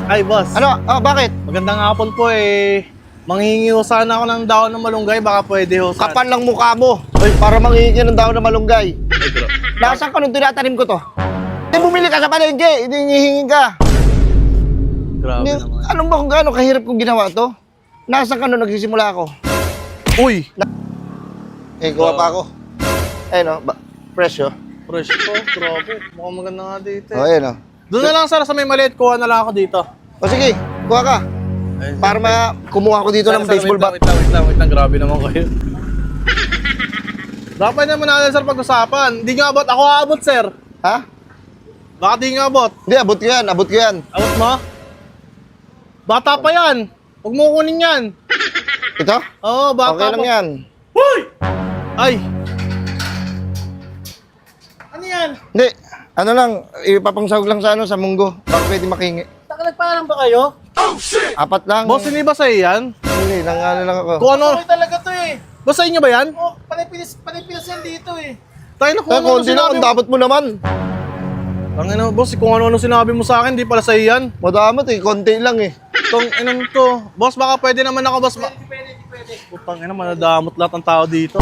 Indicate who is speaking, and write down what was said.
Speaker 1: Ay, boss.
Speaker 2: Ano? Oh, bakit?
Speaker 1: Magandang hapon po eh. Manghihingi ho sana ako ng daon ng malunggay. Baka pwede ho sana.
Speaker 2: Kapal lang mukha mo. Para manghihingi ng daon ng malunggay. Nasaan ka nung tinatanim ko to? Bumili ka sa palengke, hinihingi ka.
Speaker 1: Grabe naman.
Speaker 2: Alam ba kung gaano kahirap kong ginawa to? Nasaan ka nung nagsisimula ako?
Speaker 1: Uy!
Speaker 2: Gawa pa ako. Ayun o, presyo.
Speaker 1: Fresh po, grabe. Mukhang maganda nga dito
Speaker 2: O,
Speaker 1: eh.
Speaker 2: ayun o.
Speaker 1: Doon na lang sir, sa may maliit, kuha na lang ako dito.
Speaker 2: O sige, kuha ka.
Speaker 1: Ayun,
Speaker 2: Para kumuha ko dito ng
Speaker 1: Sir,
Speaker 2: baseball bat.
Speaker 1: wait lang. Grabe naman kayo. Dapat naman natin sir pag-usapan. Hindi nga abot. Ako aabot sir.
Speaker 2: Ha?
Speaker 1: Baka di nga abot.
Speaker 2: Hindi, abot ko yan, abot ko yan.
Speaker 1: Abot mo? Bata pa yan. Huwag mo kunin yan.
Speaker 2: Ito?
Speaker 1: Oo, bata
Speaker 2: Okay lang
Speaker 1: pa.
Speaker 2: yan.
Speaker 1: Hoy! Ay! Ano yan?
Speaker 2: Hindi, ano lang, ipapangsahog lang sa munggo. Baka pwede makingi.
Speaker 1: Nagpalang ba kayo?
Speaker 2: Apat lang.
Speaker 1: Boss, hindi ba sa'yo yan?
Speaker 2: Hindi, nangano lang ako.
Speaker 1: Kung ano? Talaga to eh. Boss, sa inyo ba yan? Oo, panipilis yan dito eh. Tayo na kung ano
Speaker 2: Konti lang,
Speaker 1: sinabi
Speaker 2: ang
Speaker 1: mo.
Speaker 2: dapat mo naman.
Speaker 1: Tangina, boss, kung ano sinabi mo sa akin, di pala sa'yo yan.
Speaker 2: Madamot eh, konti lang eh.
Speaker 1: Tong inan to. Boss, baka pwede naman ako, boss. Pwede. Putang ina, manadamot lahat ng tao dito.